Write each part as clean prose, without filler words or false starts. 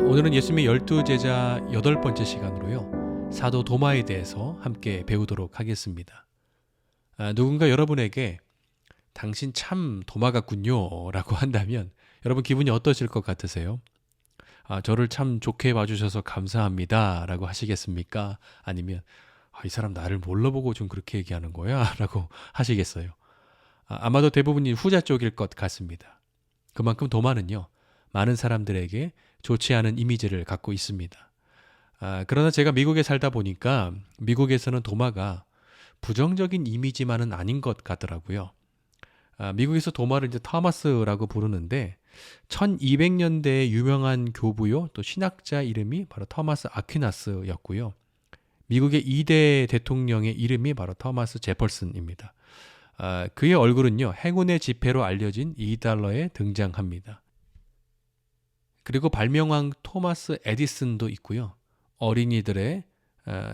오늘은 예수님의 12제자 8번째 시간으로요. 사도 도마에 대해서 함께 배우도록 하겠습니다. 누군가 여러분에게 당신 참 도마 같군요 라고 한다면 여러분 기분이 어떠실 것 같으세요? 저를 참 좋게 봐주셔서 감사합니다 라고 하시겠습니까? 아니면 이 사람 나를 뭘로 보고 좀 그렇게 얘기하는 거야? 라고 하시겠어요? 아마도 대부분이 후자 쪽일 것 같습니다. 그만큼 도마는요, 많은 사람들에게 좋지 않은 이미지를 갖고 있습니다. 그러나 제가 미국에 살다 보니까 미국에서는 도마가 부정적인 이미지만은 아닌 것 같더라고요. 미국에서 도마를 이제 토마스라고 부르는데 1200년대에 유명한 교부요, 또 신학자 이름이 바로 토마스 아퀴나스였고요. 미국의 2대 대통령의 이름이 바로 토마스 제퍼슨입니다. 그의 얼굴은요, 행운의 지폐로 알려진 2달러에 등장합니다. 그리고 발명왕 토마스 에디슨도 있고요. 어린이들의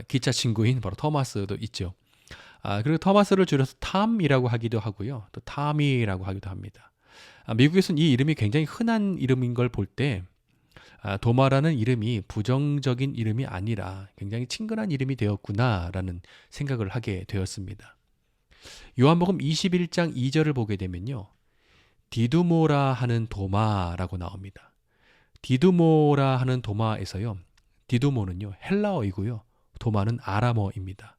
기차 친구인 바로 토마스도 있죠. 그리고 토마스를 줄여서 탐이라고 하기도 하고요. 또 타미라고 하기도 합니다. 미국에서는 이 이름이 굉장히 흔한 이름인 걸 볼 때 도마라는 이름이 부정적인 이름이 아니라 굉장히 친근한 이름이 되었구나라는 생각을 하게 되었습니다. 요한복음 21장 2절을 보게 되면요. 디두모라 하는 도마라고 나옵니다. 디두모라 하는 도마에서요. 디두모는요, 헬라어이고요. 도마는 아람어입니다.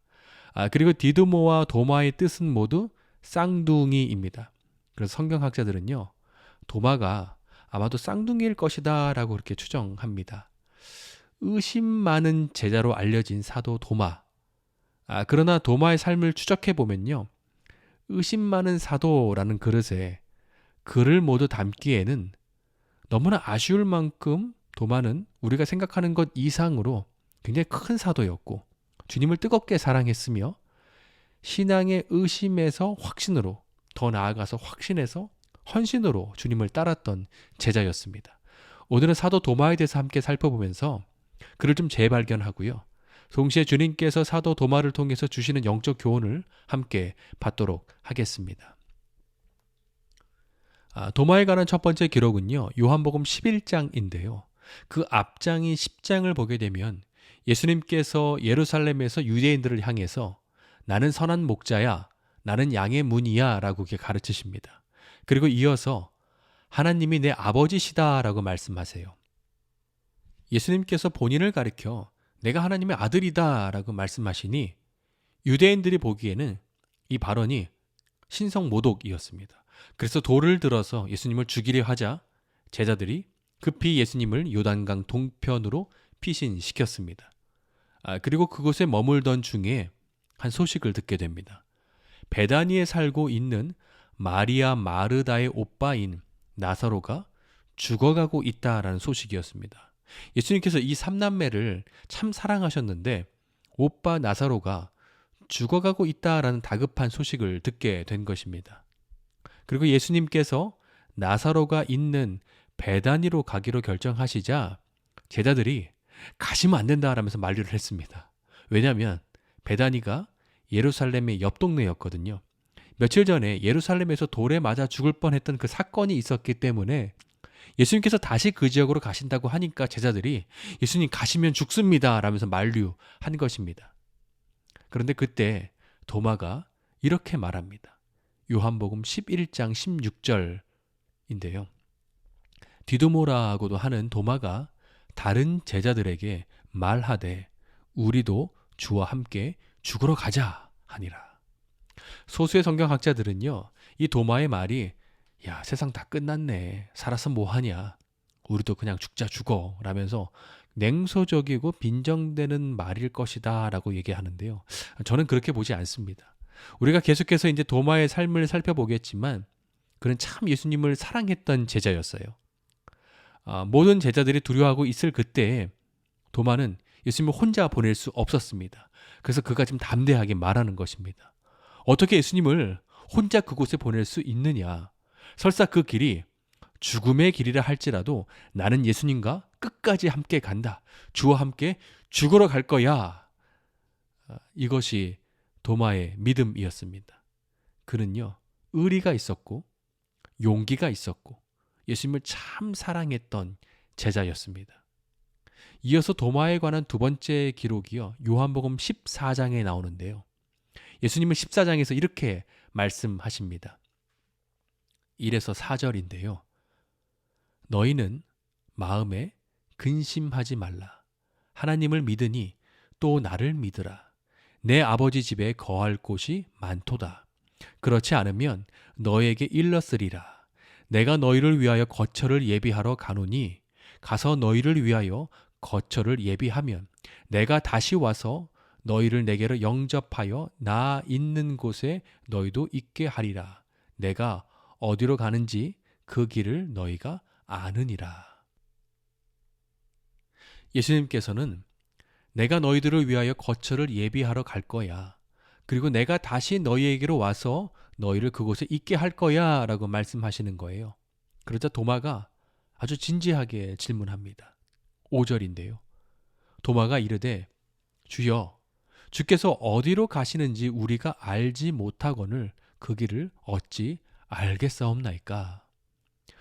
그리고 디두모와 도마의 뜻은 모두 쌍둥이입니다. 그래서 성경학자들은요, 도마가 아마도 쌍둥이일 것이다 라고 그렇게 추정합니다. 의심 많은 제자로 알려진 사도 도마. 그러나 도마의 삶을 추적해 보면요, 의심 많은 사도라는 그릇에 글을 모두 담기에는 너무나 아쉬울 만큼 도마는 우리가 생각하는 것 이상으로 굉장히 큰 사도였고 주님을 뜨겁게 사랑했으며 신앙의 의심에서 확신으로, 더 나아가서 확신에서 헌신으로 주님을 따랐던 제자였습니다. 오늘은 사도 도마에 대해서 함께 살펴보면서 그를 좀 재발견하고요. 동시에 주님께서 사도 도마를 통해서 주시는 영적 교훈을 함께 받도록 하겠습니다. 도마에 관한 첫 번째 기록은요, 요한복음 11장인데요. 그 앞장인 10장을 보게 되면 예수님께서 예루살렘에서 유대인들을 향해서 나는 선한 목자야, 나는 양의 문이야 라고 가르치십니다. 그리고 이어서 하나님이 내 아버지시다 라고 말씀하세요. 예수님께서 본인을 가리켜 내가 하나님의 아들이다 라고 말씀하시니 유대인들이 보기에는 이 발언이 신성모독이었습니다. 그래서 돌을 들어서 예수님을 죽이려 하자 제자들이 급히 예수님을 요단강 동편으로 피신시켰습니다. 그리고 그곳에 머물던 중에 한 소식을 듣게 됩니다. 베다니에 살고 있는 마리아 마르다의 오빠인 나사로가 죽어가고 있다라는 소식이었습니다. 예수님께서 이 삼남매를 참 사랑하셨는데 오빠 나사로가 죽어가고 있다라는 다급한 소식을 듣게 된 것입니다. 그리고 예수님께서 나사로가 있는 베다니로 가기로 결정하시자 제자들이 가시면 안 된다라면서 만류를 했습니다. 왜냐하면 베다니가 예루살렘의 옆 동네였거든요. 며칠 전에 예루살렘에서 돌에 맞아 죽을 뻔했던 그 사건이 있었기 때문에 예수님께서 다시 그 지역으로 가신다고 하니까 제자들이 예수님 가시면 죽습니다 라면서 만류한 것입니다. 그런데 그때 도마가 이렇게 말합니다. 요한복음 11장 16절인데요. 디두모라고도 하는 도마가 다른 제자들에게 말하되 우리도 주와 함께 죽으러 가자 하니라. 소수의 성경학자들은요, 이 도마의 말이 야, 세상 다 끝났네. 살아서 뭐하냐. 우리도 그냥 죽자 죽어 라면서 냉소적이고 빈정되는 말일 것이다 라고 얘기하는데요. 저는 그렇게 보지 않습니다. 우리가 계속해서 이제 도마의 삶을 살펴보겠지만 그는 참 예수님을 사랑했던 제자였어요. 모든 제자들이 두려워하고 있을 그때에 도마는 예수님을 혼자 보낼 수 없었습니다. 그래서 그가 지금 담대하게 말하는 것입니다. 어떻게 예수님을 혼자 그곳에 보낼 수 있느냐. 설사 그 길이 죽음의 길이라 할지라도 나는 예수님과 끝까지 함께 간다. 주와 함께 죽으러 갈 거야. 이것이 도마의 믿음이었습니다. 그는요, 의리가 있었고 용기가 있었고 예수님을 참 사랑했던 제자였습니다. 이어서 도마에 관한 두 번째 기록이요. 요한복음 14장에 나오는데요. 예수님은 14장에서 이렇게 말씀하십니다. 1에서 4절인데요. 너희는 마음에 근심하지 말라. 하나님을 믿으니 또 나를 믿으라. 내 아버지 집에 거할 곳이 많도다. 그렇지 않으면 너에게 일렀으리라. 내가 너희를 위하여 거처를 예비하러 가노니 가서 너희를 위하여 거처를 예비하면 내가 다시 와서 너희를 내게로 영접하여 나 있는 곳에 너희도 있게 하리라. 내가 어디로 가는지 그 길을 너희가 아느니라. 예수님께서는 내가 너희들을 위하여 거처를 예비하러 갈 거야. 그리고 내가 다시 너희에게로 와서 너희를 그곳에 있게 할 거야 라고 말씀하시는 거예요. 그러자 도마가 아주 진지하게 질문합니다. 5절인데요. 도마가 이르되 주여 주께서 어디로 가시는지 우리가 알지 못하거늘 그 길을 어찌 알겠사옵나이까?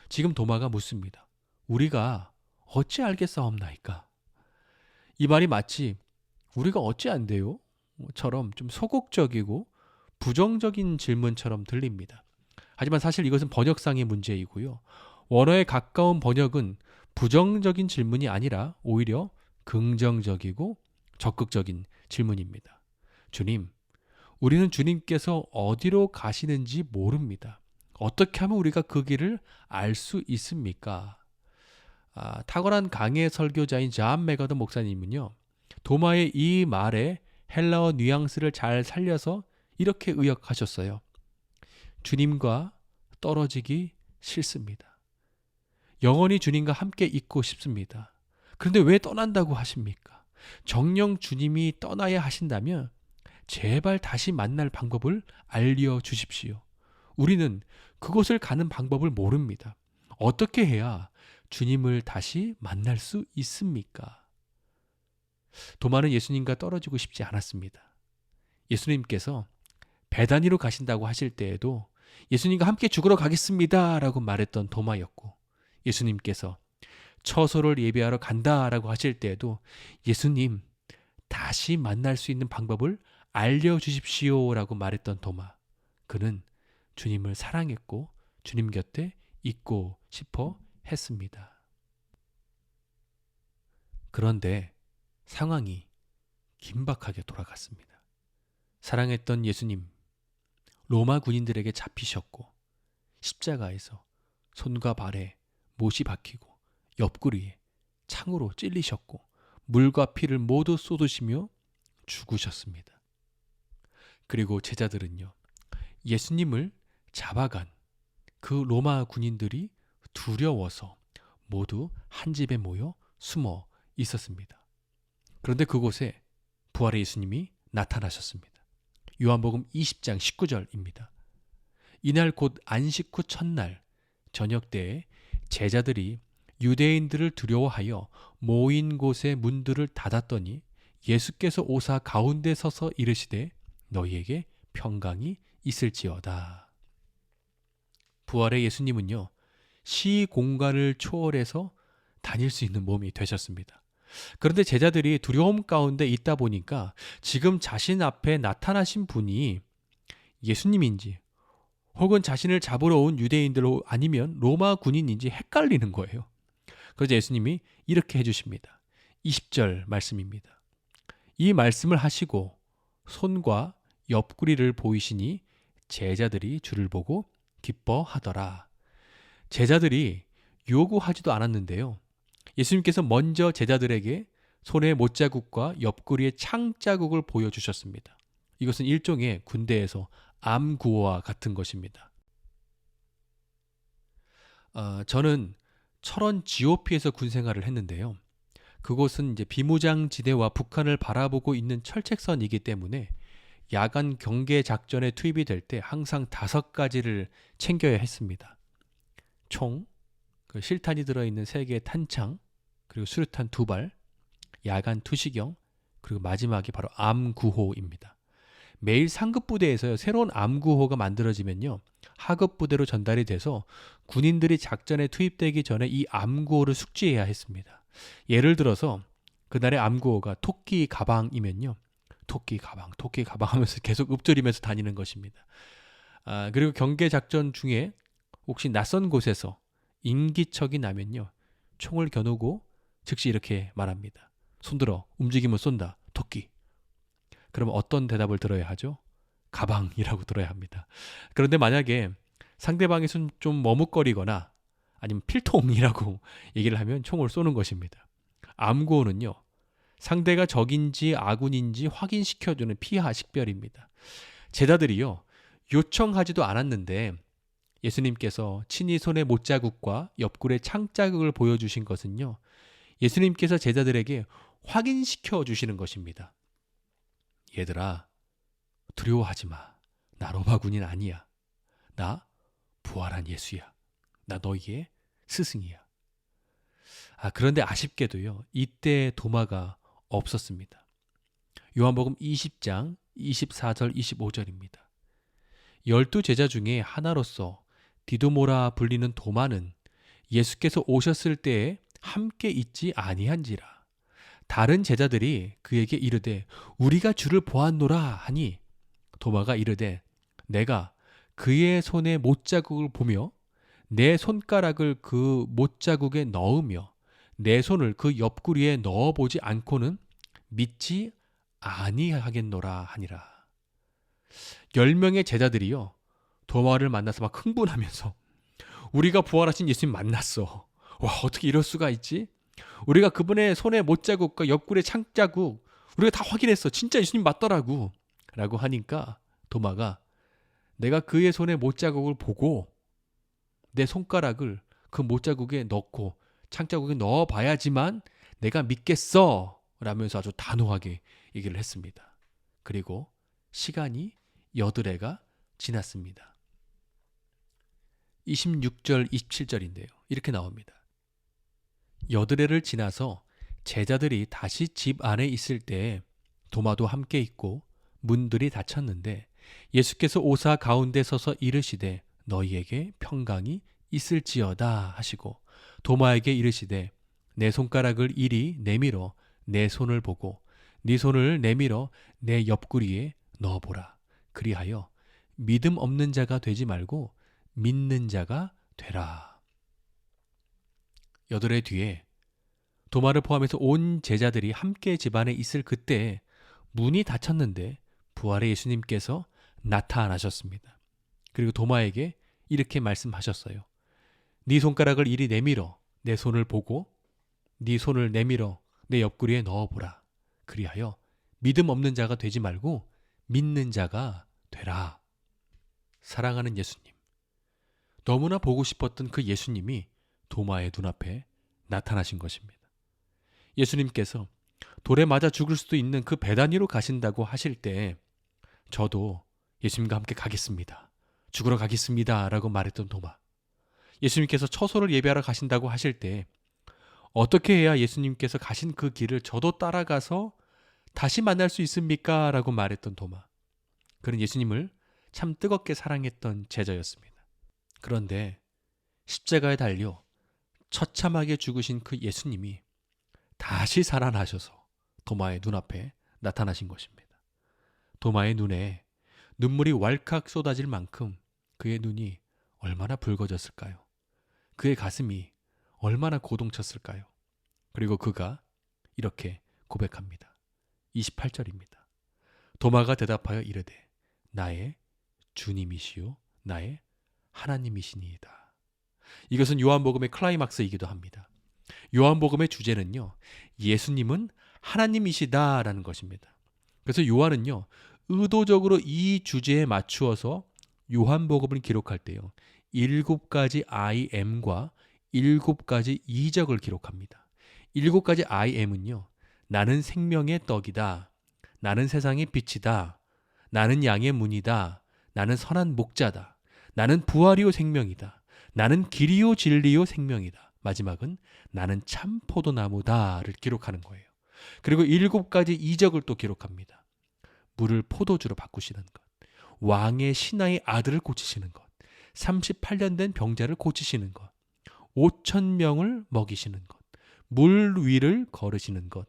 지금 도마가 묻습니다. 우리가 어찌 알겠사옵나이까? 이 말이 마치 우리가 어찌 안 돼요? 처럼 좀 소극적이고 부정적인 질문처럼 들립니다. 하지만 사실 이것은 번역상의 문제이고요. 원어에 가까운 번역은 부정적인 질문이 아니라 오히려 긍정적이고 적극적인 질문입니다. 주님, 우리는 주님께서 어디로 가시는지 모릅니다. 어떻게 하면 우리가 그 길을 알 수 있습니까? 탁월한 강해 설교자인 존 맥어더 목사님은요. 도마의 이 말에 헬라어 뉘앙스를 잘 살려서 이렇게 의역하셨어요. 주님과 떨어지기 싫습니다. 영원히 주님과 함께 있고 싶습니다. 그런데 왜 떠난다고 하십니까? 정녕 주님이 떠나야 하신다면 제발 다시 만날 방법을 알려주십시오. 우리는 그곳을 가는 방법을 모릅니다. 어떻게 해야 주님을 다시 만날 수 있습니까? 도마는 예수님과 떨어지고 싶지 않았습니다. 예수님께서 베다니로 가신다고 하실 때에도 예수님과 함께 죽으러 가겠습니다 라고 말했던 도마였고, 예수님께서 처소를 예비하러 간다라고 하실 때에도 예수님 다시 만날 수 있는 방법을 알려주십시오 라고 말했던 도마. 그는 주님을 사랑했고 주님 곁에 있고 싶어 했습니다. 그런데 상황이 긴박하게 돌아갔습니다. 사랑했던 예수님, 로마 군인들에게 잡히셨고 십자가에서 손과 발에 못이 박히고 옆구리에 창으로 찔리셨고 물과 피를 모두 쏟으시며 죽으셨습니다. 그리고 제자들은요, 예수님을 잡아간 그 로마 군인들이 두려워서 모두 한 집에 모여 숨어 있었습니다. 그런데 그곳에 부활의 예수님이 나타나셨습니다. 요한복음 20장 19절입니다. 이날 곧 안식 후 첫날 저녁 때에 제자들이 유대인들을 두려워하여 모인 곳의 문들을 닫았더니 예수께서 오사 가운데 서서 이르시되 너희에게 평강이 있을지어다. 부활의 예수님은요, 시공간을 초월해서 다닐 수 있는 몸이 되셨습니다. 그런데 제자들이 두려움 가운데 있다 보니까 지금 자신 앞에 나타나신 분이 예수님인지 혹은 자신을 잡으러 온 유대인들 아니면 로마 군인인지 헷갈리는 거예요. 그래서 예수님이 이렇게 해주십니다. 20절 말씀입니다. 이 말씀을 하시고 손과 옆구리를 보이시니 제자들이 주를 보고 기뻐하더라. 제자들이 요구하지도 않았는데요. 예수님께서 먼저 제자들에게 손의 못자국과 옆구리의 창자국을 보여주셨습니다. 이것은 일종의 군대에서 암구호와 같은 것입니다. 저는 철원 GOP에서 군생활을 했는데요. 그곳은 이제 비무장지대와 북한을 바라보고 있는 철책선이기 때문에 야간 경계 작전에 투입이 될 때 항상 5가지를 챙겨야 했습니다. 총, 실탄이 들어있는 3개의 탄창, 그리고 수류탄 2발, 야간 투시경, 그리고 마지막이 바로 암구호입니다. 매일 상급 부대에서요, 새로운 암구호가 만들어지면요, 하급 부대로 전달이 돼서 군인들이 작전에 투입되기 전에 이 암구호를 숙지해야 했습니다. 예를 들어서 그날의 암구호가 토끼 가방이면요. 토끼 가방, 토끼 가방 하면서 계속 읊조리면서 다니는 것입니다. 그리고 경계 작전 중에 혹시 낯선 곳에서 인기척이 나면요. 총을 겨누고 즉시 이렇게 말합니다. 손들어, 움직이면 쏜다. 토끼. 그러면 어떤 대답을 들어야 하죠? 가방이라고 들어야 합니다. 그런데 만약에 상대방이 좀 머뭇거리거나 아니면 필통이라고 얘기를 하면 총을 쏘는 것입니다. 암구호는요. 상대가 적인지 아군인지 확인시켜주는 피하 식별입니다. 제자들이요. 요청하지도 않았는데 예수님께서 친히 손의 못자국과 옆구리의 창자국을 보여주신 것은요. 예수님께서 제자들에게 확인시켜 주시는 것입니다. 얘들아, 두려워하지 마. 나 로마군인 아니야. 나 부활한 예수야. 나 너희의 스승이야. 그런데 아쉽게도요. 이때 도마가 없었습니다. 요한복음 20장 24절 25절입니다. 12제자 중에 하나로서 디도모라 불리는 도마는 예수께서 오셨을 때에 함께 있지 아니한지라. 다른 제자들이 그에게 이르되 우리가 주를 보았노라 하니 도마가 이르되 내가 그의 손에 못자국을 보며 내 손가락을 그 못자국에 넣으며 내 손을 그 옆구리에 넣어보지 않고는 믿지 아니하겠노라 하니라. 10명의 제자들이요. 도마를 만나서 막 흥분하면서 우리가 부활하신 예수님 만났어. 와, 어떻게 이럴 수가 있지? 우리가 그분의 손에 못자국과 옆구리에 창자국 우리가 다 확인했어. 진짜 예수님 맞더라고. 라고 하니까 도마가 내가 그의 손에 못자국을 보고 내 손가락을 그 못자국에 넣고 창자국에 넣어봐야지만 내가 믿겠어. 라면서 아주 단호하게 얘기를 했습니다. 그리고 시간이 여드레가 지났습니다. 26절, 27절인데요. 이렇게 나옵니다. 여드레를 지나서 제자들이 다시 집 안에 있을 때에 도마도 함께 있고 문들이 닫혔는데 예수께서 오사 가운데 서서 이르시되 너희에게 평강이 있을지어다 하시고 도마에게 이르시되 내 손가락을 이리 내밀어 내 손을 보고 네 손을 내밀어 내 옆구리에 넣어보라. 그리하여 믿음 없는 자가 되지 말고 믿는 자가 되라. 여드레 뒤에 도마를 포함해서 온 제자들이 함께 집안에 있을 그때 문이 닫혔는데 부활의 예수님께서 나타나셨습니다. 그리고 도마에게 이렇게 말씀하셨어요. 네 손가락을 이리 내밀어 내 손을 보고 네 손을 내밀어 내 옆구리에 넣어보라. 그리하여 믿음 없는 자가 되지 말고 믿는 자가 되라. 사랑하는 예수님. 너무나 보고 싶었던 그 예수님이 도마의 눈앞에 나타나신 것입니다. 예수님께서 돌에 맞아 죽을 수도 있는 그 베다니로 가신다고 하실 때 저도 예수님과 함께 가겠습니다. 죽으러 가겠습니다. 라고 말했던 도마. 예수님께서 처소를 예배하러 가신다고 하실 때 어떻게 해야 예수님께서 가신 그 길을 저도 따라가서 다시 만날 수 있습니까? 라고 말했던 도마. 그는 예수님을 참 뜨겁게 사랑했던 제자였습니다. 그런데 십자가에 달려 처참하게 죽으신 그 예수님이 다시 살아나셔서 도마의 눈앞에 나타나신 것입니다. 도마의 눈에 눈물이 왈칵 쏟아질 만큼 그의 눈이 얼마나 붉어졌을까요? 그의 가슴이 얼마나 고동쳤을까요? 그리고 그가 이렇게 고백합니다. 28절입니다. 도마가 대답하여 이르되 나의 주님이시요 나의 하나님이시니이다. 이것은 요한복음의 클라이막스이기도 합니다. 요한복음의 주제는요. 예수님은 하나님이시다라는 것입니다. 그래서 요한은요. 의도적으로 이 주제에 맞추어서 요한복음을 기록할 때요. 7가지 I am과 7가지 이적을 기록합니다. 7가지 I am은요. 나는 생명의 떡이다. 나는 세상의 빛이다. 나는 양의 문이다. 나는 선한 목자다. 나는 부활이요 생명이다. 나는 길이요 진리요 생명이다. 마지막은 나는 참 포도나무다를 기록하는 거예요. 그리고 7가지 이적을 또 기록합니다. 물을 포도주로 바꾸시는 것, 왕의 신하의 아들을 고치시는 것, 38년 된 병자를 고치시는 것, 5,000명을 먹이시는 것, 물 위를 걸으시는 것,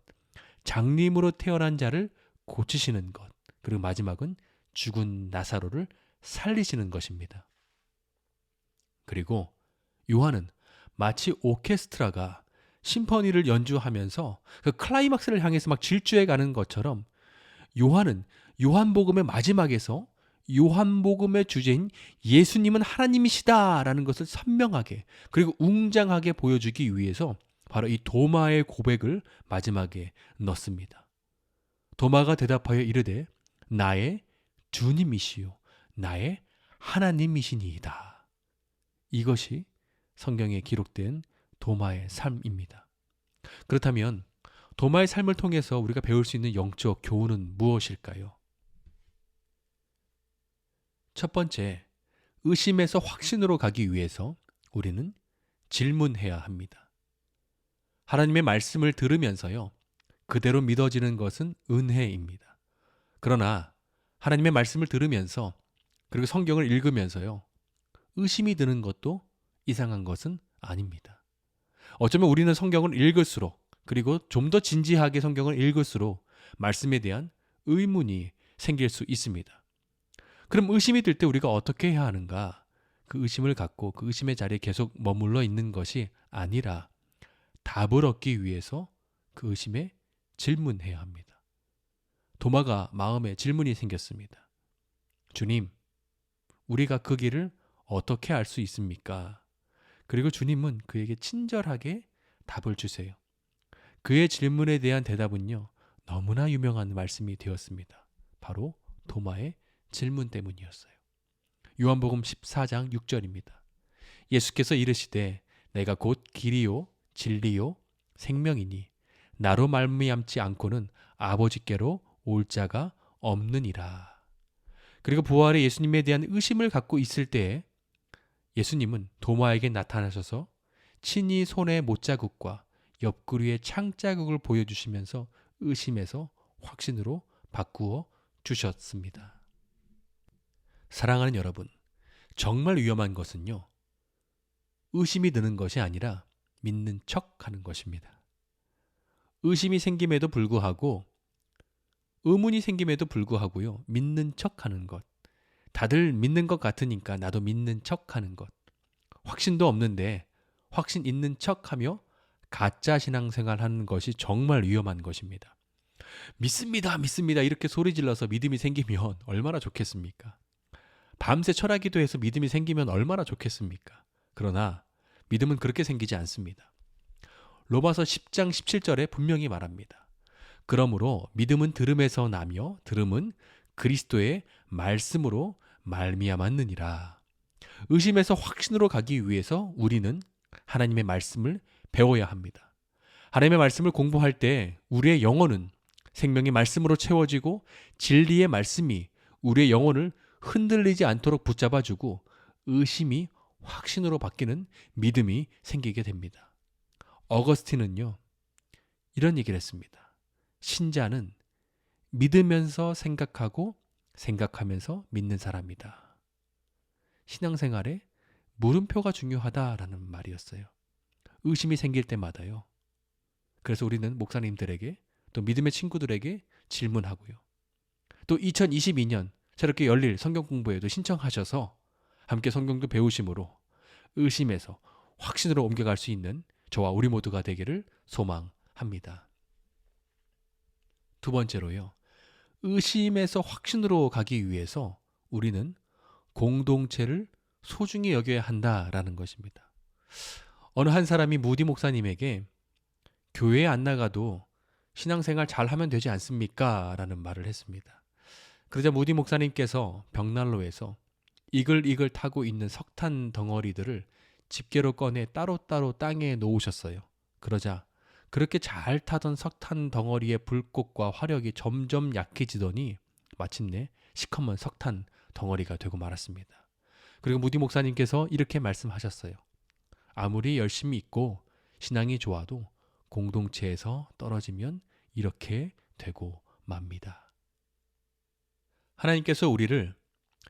장님으로 태어난 자를 고치시는 것, 그리고 마지막은 죽은 나사로를 살리시는 것입니다. 그리고 요한은 마치 오케스트라가 심포니를 연주하면서 그 클라이막스를 향해서 막 질주해 가는 것처럼 요한은 요한복음의 마지막에서 요한복음의 주제인 예수님은 하나님이시다라는 것을 선명하게 그리고 웅장하게 보여주기 위해서 바로 이 도마의 고백을 마지막에 넣습니다. 도마가 대답하여 이르되 나의 주님이시요 나의 하나님이시니이다. 이것이 성경에 기록된 도마의 삶입니다. 그렇다면 도마의 삶을 통해서 우리가 배울 수 있는 영적 교훈은 무엇일까요? 첫 번째, 의심에서 확신으로 가기 위해서 우리는 질문해야 합니다. 하나님의 말씀을 들으면서요, 그대로 믿어지는 것은 은혜입니다. 그러나 하나님의 말씀을 들으면서 그리고 성경을 읽으면서요, 의심이 드는 것도 이상한 것은 아닙니다. 어쩌면 우리는 성경을 읽을수록 그리고 좀 더 진지하게 성경을 읽을수록 말씀에 대한 의문이 생길 수 있습니다. 그럼 의심이 들 때 우리가 어떻게 해야 하는가? 그 의심을 갖고 그 의심의 자리에 계속 머물러 있는 것이 아니라 답을 얻기 위해서 그 의심에 질문해야 합니다. 도마가 마음에 질문이 생겼습니다. 주님, 우리가 그 길을 어떻게 알 수 있습니까? 그리고 주님은 그에게 친절하게 답을 주세요. 그의 질문에 대한 대답은요, 너무나 유명한 말씀이 되었습니다. 바로 도마의 질문 때문이었어요. 요한복음 14장 6절입니다. 예수께서 이르시되 내가 곧 길이요 진리요 생명이니 나로 말미암지 않고는 아버지께로 올 자가 없느니라. 그리고 부활의 예수님에 대한 의심을 갖고 있을 때에 예수님은 도마에게 나타나셔서 친히 손의 못자국과 옆구리의 창자국을 보여주시면서 의심에서 확신으로 바꾸어 주셨습니다. 사랑하는 여러분, 정말 위험한 것은요, 의심이 드는 것이 아니라 믿는 척 하는 것입니다. 의심이 생김에도 불구하고, 의문이 생김에도 불구하고요, 믿는 척 하는 것. 다들 믿는 것 같으니까 나도 믿는 척 하는 것. 확신도 없는데 확신 있는 척 하며 가짜 신앙생활 하는 것이 정말 위험한 것입니다. 믿습니다, 믿습니다. 이렇게 소리 질러서 믿음이 생기면 얼마나 좋겠습니까? 밤새 철학기도해서 믿음이 생기면 얼마나 좋겠습니까? 그러나 믿음은 그렇게 생기지 않습니다. 로마서 10장 17절에 분명히 말합니다. 그러므로 믿음은 들음에서 나며 들음은 그리스도의 말씀으로 말미암았느니라. 의심에서 확신으로 가기 위해서 우리는 하나님의 말씀을 배워야 합니다. 하나님의 말씀을 공부할 때 우리의 영혼은 생명의 말씀으로 채워지고 진리의 말씀이 우리의 영혼을 흔들리지 않도록 붙잡아주고 의심이 확신으로 바뀌는 믿음이 생기게 됩니다. 어거스틴은요, 이런 얘기를 했습니다. 신자는 믿으면서 생각하고 생각하면서 믿는 사람이다. 신앙생활에 물음표가 중요하다라는 말이었어요. 의심이 생길 때마다요. 그래서 우리는 목사님들에게 또 믿음의 친구들에게 질문하고요. 또 2022년 저렇게 열릴 성경 공부에도 신청하셔서 함께 성경도 배우심으로 의심에서 확신으로 옮겨갈 수 있는 저와 우리 모두가 되기를 소망합니다. 두 번째로요. 의심에서 확신으로 가기 위해서 우리는 공동체를 소중히 여겨야 한다라는 것입니다. 어느 한 사람이 무디 목사님에게 교회에 안 나가도 신앙생활 잘하면 되지 않습니까? 라는 말을 했습니다. 그러자 무디 목사님께서 벽난로에서 이글이글 타고 있는 석탄 덩어리들을 집게로 꺼내 따로따로 땅에 놓으셨어요. 그러자 그렇게 잘 타던 석탄 덩어리의 불꽃과 화력이 점점 약해지더니 마침내 시커먼 석탄 덩어리가 되고 말았습니다. 그리고 무디 목사님께서 이렇게 말씀하셨어요. 아무리 열심히 있고 신앙이 좋아도 공동체에서 떨어지면 이렇게 되고 맙니다. 하나님께서 우리를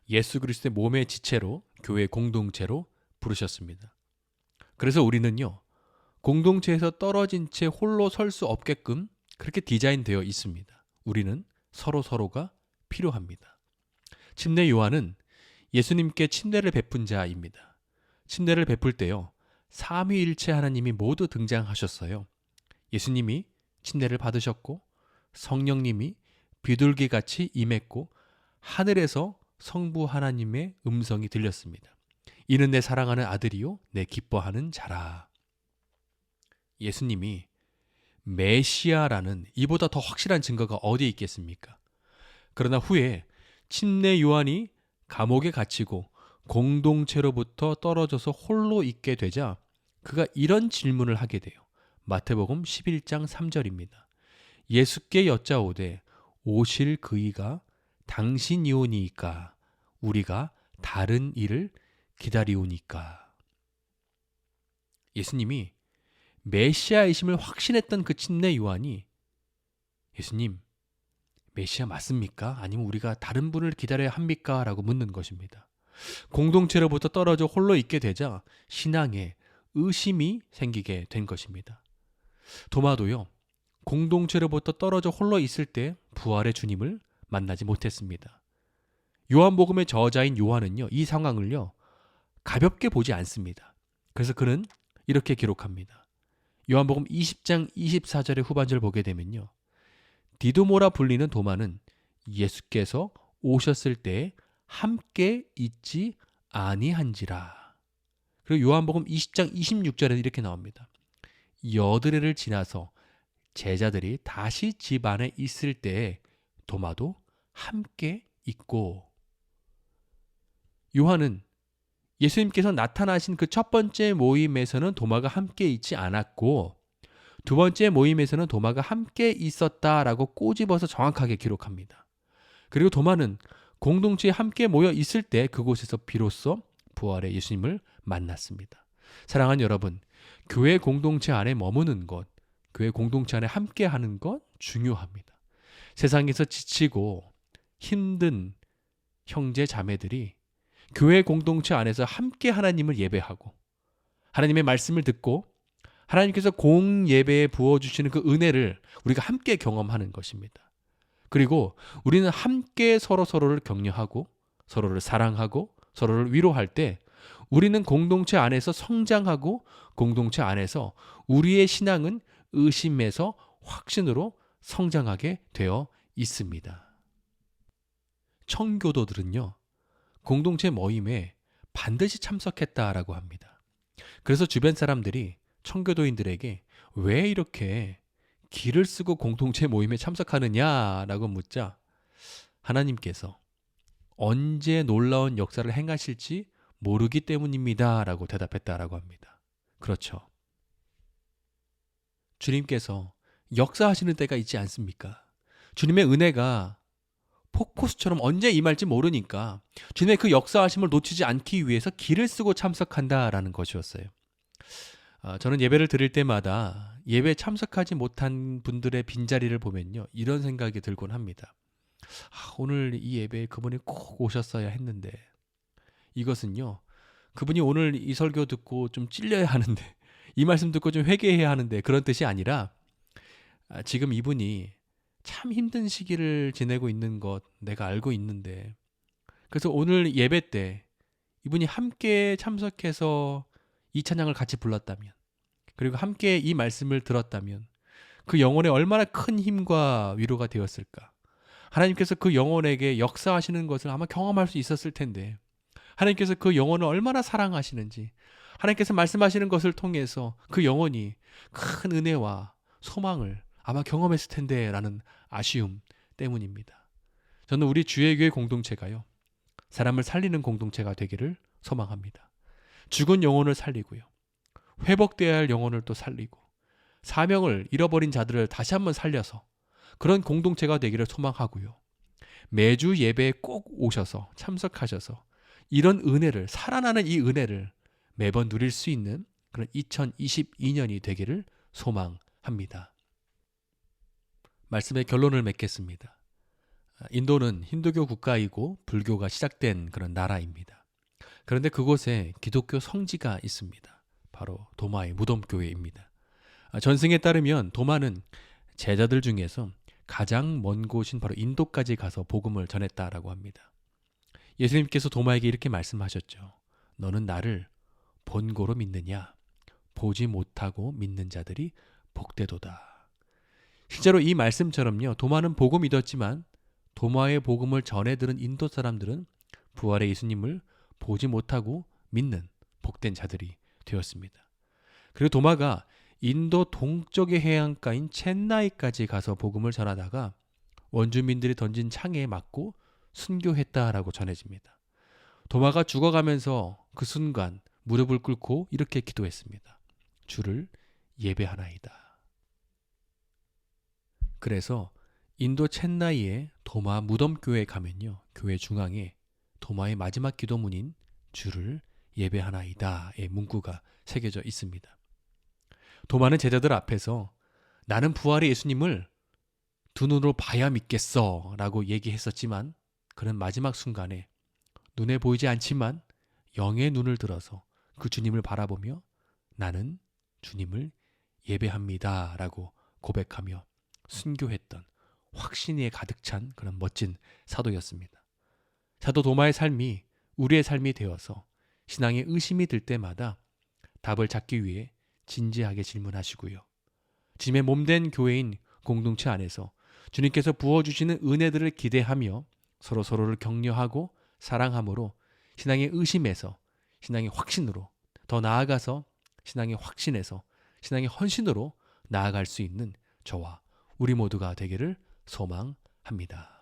예수 그리스도의 몸의 지체로 교회 공동체로 부르셨습니다. 그래서 우리는요, 공동체에서 떨어진 채 홀로 설 수 없게끔 그렇게 디자인되어 있습니다. 우리는 서로가 필요합니다. 침례 요한은 예수님께 침례를 베푼 자입니다. 침례를 베풀 때요, 삼위일체 하나님이 모두 등장하셨어요. 예수님이 침례를 받으셨고 성령님이 비둘기같이 임했고 하늘에서 성부 하나님의 음성이 들렸습니다. 이는 내 사랑하는 아들이요 내 기뻐하는 자라. 예수님이 메시아라는 이보다 더 확실한 증거가 어디에 있겠습니까? 그러나 후에 침례 요한이 감옥에 갇히고 공동체로부터 떨어져서 홀로 있게 되자 그가 이런 질문을 하게 돼요. 마태복음 11장 3절입니다. 예수께 여짜오되 오실 그이가 당신이오니이까 우리가 다른 이를 기다리오니까. 예수님이 메시아이심을 확신했던 그 침례 요한이 예수님, 메시아 맞습니까? 아니면 우리가 다른 분을 기다려야 합니까? 라고 묻는 것입니다. 공동체로부터 떨어져 홀로 있게 되자 신앙에 의심이 생기게 된 것입니다. 도마도요, 공동체로부터 떨어져 홀로 있을 때 부활의 주님을 만나지 못했습니다. 요한복음의 저자인 요한은요, 이 상황을요, 가볍게 보지 않습니다. 그래서 그는 이렇게 기록합니다. 요한복음 20장 24절의 후반절 보게 되면요, 디도모라 불리는 도마는 예수께서 오셨을 때에 함께 있지 아니한지라. 그리고 요한복음 20장 26절에 이렇게 나옵니다. 여드레를 지나서 제자들이 다시 집 안에 있을 때에 도마도 함께 있고. 요한은 예수님께서 나타나신 그 첫 번째 모임에서는 도마가 함께 있지 않았고 두 번째 모임에서는 도마가 함께 있었다라고 꼬집어서 정확하게 기록합니다. 그리고 도마는 공동체에 함께 모여 있을 때 그곳에서 비로소 부활의 예수님을 만났습니다. 사랑하는 여러분, 교회 공동체 안에 머무는 것, 교회 공동체 안에 함께하는 것 중요합니다. 세상에서 지치고 힘든 형제 자매들이 교회 공동체 안에서 함께 하나님을 예배하고 하나님의 말씀을 듣고 하나님께서 공예배에 부어주시는 그 은혜를 우리가 함께 경험하는 것입니다. 그리고 우리는 함께 서로를 격려하고 서로를 사랑하고 서로를 위로할 때 우리는 공동체 안에서 성장하고 공동체 안에서 우리의 신앙은 의심에서 확신으로 성장하게 되어 있습니다. 청교도들은요, 공동체 모임에 반드시 참석했다라고 합니다. 그래서 주변 사람들이 청교도인들에게 왜 이렇게 기를 쓰고 공동체 모임에 참석하느냐라고 묻자 하나님께서 언제 놀라운 역사를 행하실지 모르기 때문입니다라고 대답했다라고 합니다. 그렇죠. 주님께서 역사하시는 때가 있지 않습니까? 주님의 은혜가 폭포수처럼 언제 임할지 모르니까 주님의 그 역사하심을 놓치지 않기 위해서 기를 쓰고 참석한다라는 것이었어요. 저는 예배를 드릴 때마다 예배에 참석하지 못한 분들의 빈자리를 보면요, 이런 생각이 들곤 합니다. 오늘 이 예배에 그분이 꼭 오셨어야 했는데, 이것은요, 그분이 오늘 이 설교 듣고 좀 찔려야 하는데, 이 말씀 듣고 좀 회개해야 하는데, 그런 뜻이 아니라 지금 이분이 참 힘든 시기를 지내고 있는 것 내가 알고 있는데, 그래서 오늘 예배 때 이분이 함께 참석해서 이 찬양을 같이 불렀다면, 그리고 함께 이 말씀을 들었다면 그 영혼에 얼마나 큰 힘과 위로가 되었을까. 하나님께서 그 영혼에게 역사하시는 것을 아마 경험할 수 있었을 텐데, 하나님께서 그 영혼을 얼마나 사랑하시는지, 하나님께서 말씀하시는 것을 통해서 그 영혼이 큰 은혜와 소망을 아마 경험했을 텐데 라는 아쉬움 때문입니다. 저는 우리 주의 교회 공동체가요, 사람을 살리는 공동체가 되기를 소망합니다. 죽은 영혼을 살리고요, 회복되어야 할 영혼을 또 살리고, 사명을 잃어버린 자들을 다시 한번 살려서 그런 공동체가 되기를 소망하고요, 매주 예배에 꼭 오셔서 참석하셔서 이런 은혜를, 살아나는 이 은혜를 매번 누릴 수 있는 그런 2022년이 되기를 소망합니다. 말씀의 결론을 맺겠습니다. 인도는 힌두교 국가이고 불교가 시작된 그런 나라입니다. 그런데 그곳에 기독교 성지가 있습니다. 바로 도마의 무덤교회입니다. 전승에 따르면 도마는 제자들 중에서 가장 먼 곳인 바로 인도까지 가서 복음을 전했다라고 합니다. 예수님께서 도마에게 이렇게 말씀하셨죠. 너는 나를 본고로 믿느냐? 보지 못하고 믿는 자들이 복되도다. 실제로 이 말씀처럼요. 도마는 보고 믿었지만 도마의 복음을 전해 들은 인도 사람들은 부활의 예수님을 보지 못하고 믿는 복된 자들이 되었습니다. 그리고 도마가 인도 동쪽의 해안가인 첸나이까지 가서 복음을 전하다가 원주민들이 던진 창에 맞고 순교했다라고 전해집니다. 도마가 죽어가면서 그 순간 무릎을 꿇고 이렇게 기도했습니다. 주를 예배하나이다. 그래서 인도 첸나이의 도마 무덤교회에 가면요. 교회 중앙에 도마의 마지막 기도문인 주를 예배하나이다의 문구가 새겨져 있습니다. 도마는 제자들 앞에서 나는 부활의 예수님을 두 눈으로 봐야 믿겠어 라고 얘기했었지만 그는 마지막 순간에 눈에 보이지 않지만 영의 눈을 들어서 그 주님을 바라보며 나는 주님을 예배합니다 라고 고백하며 순교했던 확신에 가득 찬 그런 멋진 사도였습니다. 사도 도마의 삶이 우리의 삶이 되어서 신앙에 의심이 들 때마다 답을 찾기 위해 진지하게 질문하시고요. 주님의 몸된 교회인 공동체 안에서 주님께서 부어주시는 은혜들을 기대하며 서로를 격려하고 사랑함으로 신앙의 의심에서 신앙의 확신으로 더 나아가서 신앙의 확신에서 신앙의 헌신으로 나아갈 수 있는 저와 우리 모두가 되기를 소망합니다.